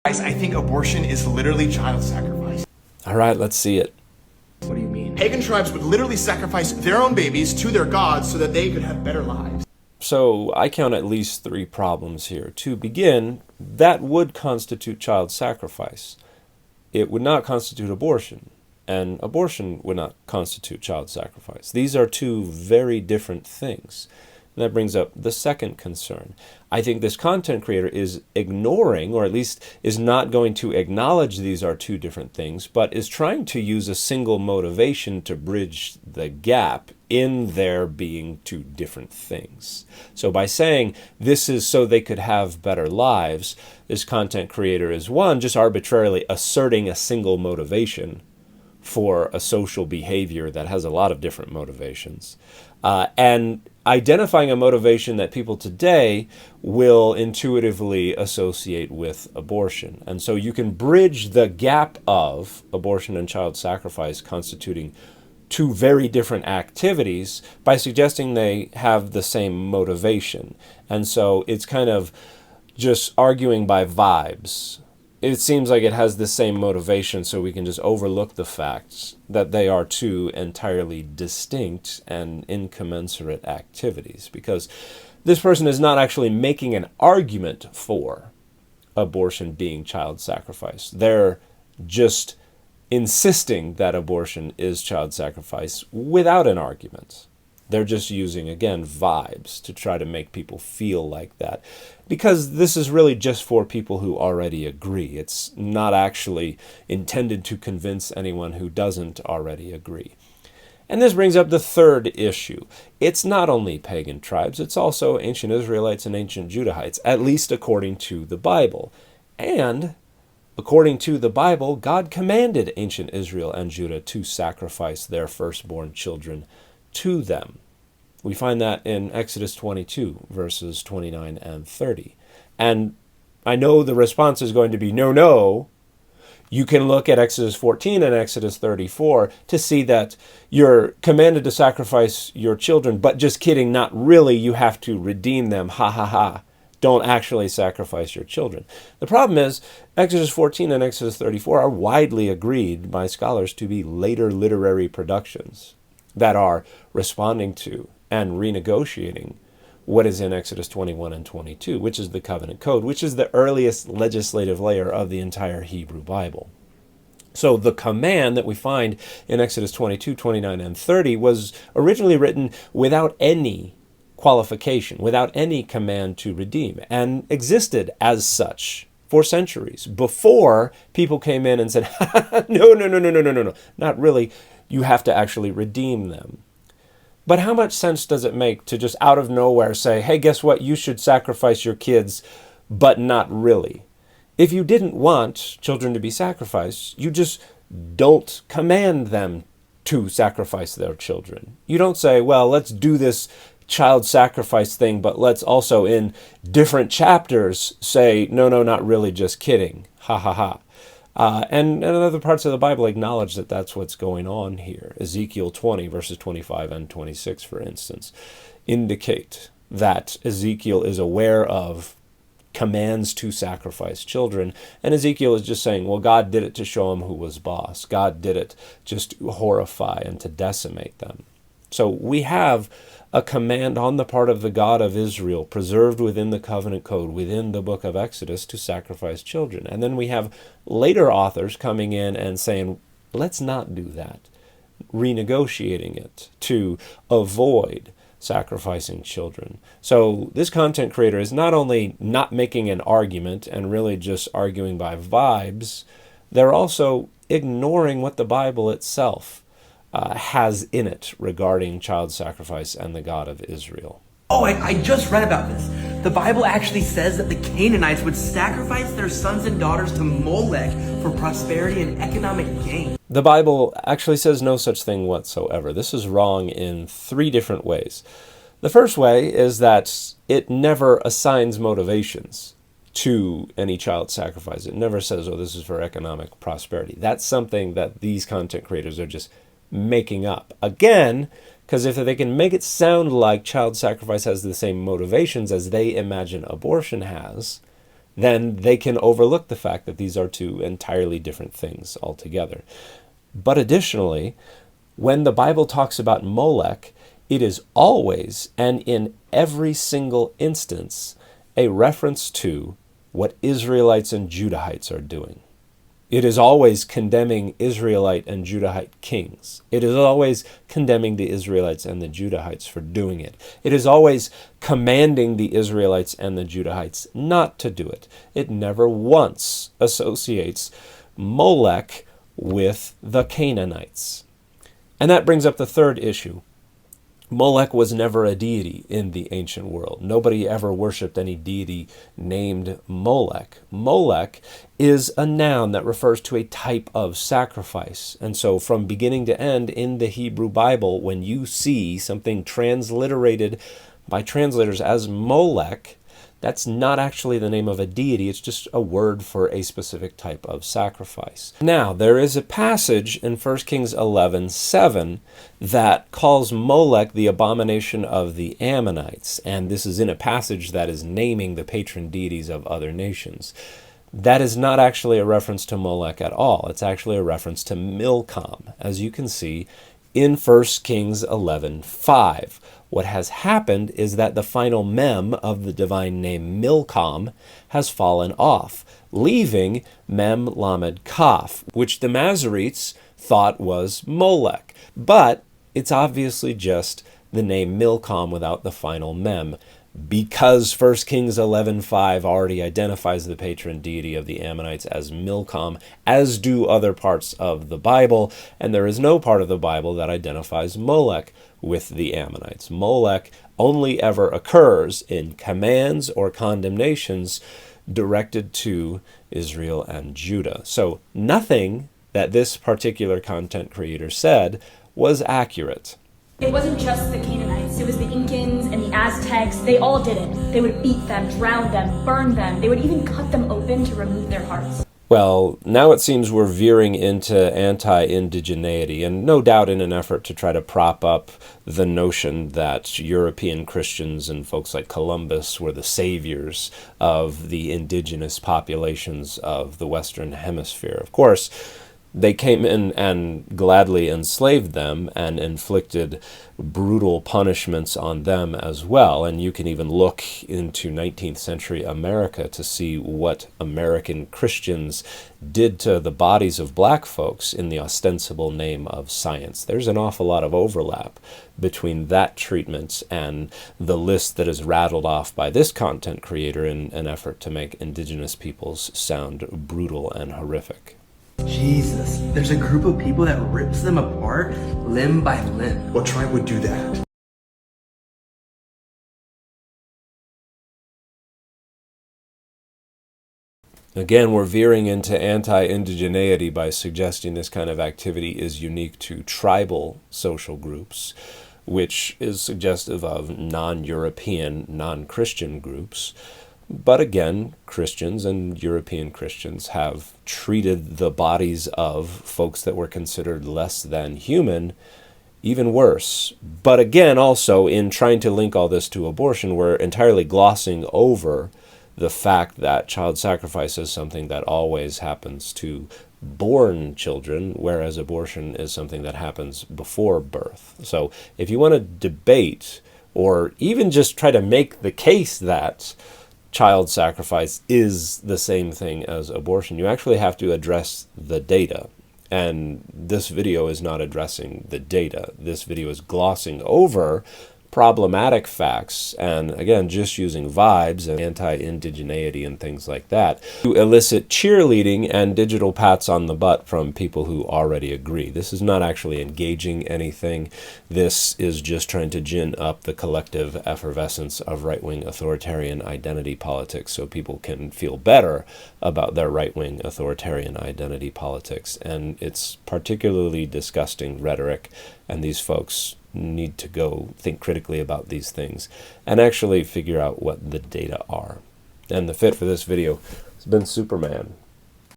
Guys, I think abortion is literally child sacrifice. All right, let's see it. What do you mean? Pagan tribes would literally sacrifice their own babies to their gods so that they could have better lives. So I count at least 3 problems here. To begin, that would constitute child sacrifice. It would not constitute abortion, and abortion would not constitute child sacrifice. These are 2 very different things. And that brings up the second concern. I think this content creator is ignoring, or at least is not going to acknowledge these are 2 different things, but is trying to use a single motivation to bridge the gap in there being 2 different things. So by saying this is so they could have better lives, this content creator is, one, just arbitrarily asserting a single motivation for a social behavior that has a lot of different motivations, and identifying a motivation that people today will intuitively associate with abortion. And so you can bridge the gap of abortion and child sacrifice constituting 2 very different activities by suggesting they have the same motivation. And so it's kind of just arguing by vibes. It seems like it has the same motivation, so we can just overlook the facts that they are 2 entirely distinct and incommensurate activities, because this person is not actually making an argument for abortion being child sacrifice. They're just insisting that abortion is child sacrifice without an argument. They're just using, again, vibes to try to make people feel like that. Because this is really just for people who already agree. It's not actually intended to convince anyone who doesn't already agree. And this brings up the third issue. It's not only pagan tribes, it's also ancient Israelites and ancient Judahites, at least according to the Bible. And according to the Bible, God commanded ancient Israel and Judah to sacrifice their firstborn children to them. We find that in Exodus 22, verses 29 and 30. And I know the response is going to be, no. You can look at Exodus 14 and Exodus 34 to see that you're commanded to sacrifice your children, but just kidding, not really, you have to redeem them, ha ha ha. Don't actually sacrifice your children. The problem is, Exodus 14 and Exodus 34 are widely agreed by scholars to be later literary productions that are responding to and renegotiating what is in Exodus 21 and 22, which is the covenant code, which is the earliest legislative layer of the entire Hebrew Bible. So the command that we find in Exodus 22, 29, and 30 was originally written without any qualification, without any command to redeem, and existed as such for centuries before people came in and said, no, not really. You have to actually redeem them. But how much sense does it make to just out of nowhere say, hey, guess what? You should sacrifice your kids, but not really. If you didn't want children to be sacrificed, you just don't command them to sacrifice their children. You don't say, well, let's do this child sacrifice thing, but let's also in different chapters say, no, not really, just kidding. Ha ha ha. And other parts of the Bible acknowledge that that's what's going on here. Ezekiel 20, verses 25 and 26, for instance, indicate that Ezekiel is aware of commands to sacrifice children. And Ezekiel is just saying, well, God did it to show him who was boss. God did it just to horrify and to decimate them. So we have a command on the part of the God of Israel, preserved within the covenant code, within the book of Exodus, to sacrifice children. And then we have later authors coming in and saying, let's not do that, renegotiating it to avoid sacrificing children. So this content creator is not only not making an argument and really just arguing by vibes, they're also ignoring what the Bible itself has in it regarding child sacrifice and the God of Israel. Oh, I just read about this. The Bible actually says that the Canaanites would sacrifice their sons and daughters to Molech for prosperity and economic gain. The Bible actually says no such thing whatsoever. This is wrong in 3 different ways. The first way is that it never assigns motivations to any child sacrifice. It never says, oh, this is for economic prosperity. That's something that these content creators are just making up. Again, because if they can make it sound like child sacrifice has the same motivations as they imagine abortion has, then they can overlook the fact that these are two entirely different things altogether. But additionally, when the Bible talks about Molech, it is always, and in every single instance, a reference to what Israelites and Judahites are doing. It is always condemning Israelite and Judahite kings. It is always condemning the Israelites and the Judahites for doing it. It is always commanding the Israelites and the Judahites not to do it. It never once associates Molech with the Canaanites. And that brings up the third issue. Molech was never a deity in the ancient world. Nobody ever worshipped any deity named Molech. Molech is a noun that refers to a type of sacrifice. And so from beginning to end in the Hebrew Bible, when you see something transliterated by translators as Molech, that's not actually the name of a deity, it's just a word for a specific type of sacrifice. Now, there is a passage in 1 Kings 11:7 that calls Molech the abomination of the Ammonites, and this is in a passage that is naming the patron deities of other nations. That is not actually a reference to Molech at all. It's actually a reference to Milcom, as you can see in 1 Kings 11:5. What has happened is that the final mem of the divine name Milcom has fallen off, leaving Mem Lamed Kaf, which the Masoretes thought was Molech. But it's obviously just the name Milcom without the final mem, because 1 Kings 11:5 already identifies the patron deity of the Ammonites as Milcom, as do other parts of the Bible, and there is no part of the Bible that identifies Molech with the Ammonites. Molech only ever occurs in commands or condemnations directed to Israel and Judah. So nothing that this particular content creator said was accurate. It wasn't just the Canaanites, it was the Incans and the Aztecs. They all did it. They would beat them, drown them, burn them. They would even cut them open to remove their hearts. Well, now it seems we're veering into anti-indigeneity, and no doubt in an effort to try to prop up the notion that European Christians and folks like Columbus were the saviors of the indigenous populations of the Western Hemisphere. Of course, they came in and gladly enslaved them and inflicted brutal punishments on them as well. And you can even look into 19th century America to see what American Christians did to the bodies of black folks in the ostensible name of science. There's an awful lot of overlap between that treatment and the list that is rattled off by this content creator in an effort to make indigenous peoples sound brutal and horrific. Jesus, there's a group of people that rips them apart limb by limb. What tribe would do that? Again, we're veering into anti-indigeneity by suggesting this kind of activity is unique to tribal social groups, which is suggestive of non-European, non-Christian groups. But again, Christians and European Christians have treated the bodies of folks that were considered less than human even worse. But again, also in trying to link all this to abortion, we're entirely glossing over the fact that child sacrifice is something that always happens to born children, whereas abortion is something that happens before birth. So if you want to debate or even just try to make the case that child sacrifice is the same thing as abortion, you actually have to address the data. And this video is not addressing the data. This video is glossing over problematic facts, and again, just using vibes and anti-indigeneity and things like that to elicit cheerleading and digital pats on the butt from people who already agree. This is not actually engaging anything. This is just trying to gin up the collective effervescence of right-wing authoritarian identity politics so people can feel better about their right-wing authoritarian identity politics. And it's particularly disgusting rhetoric, and these folks need to go think critically about these things and actually figure out what the data are. And the fit for this video has been Superman.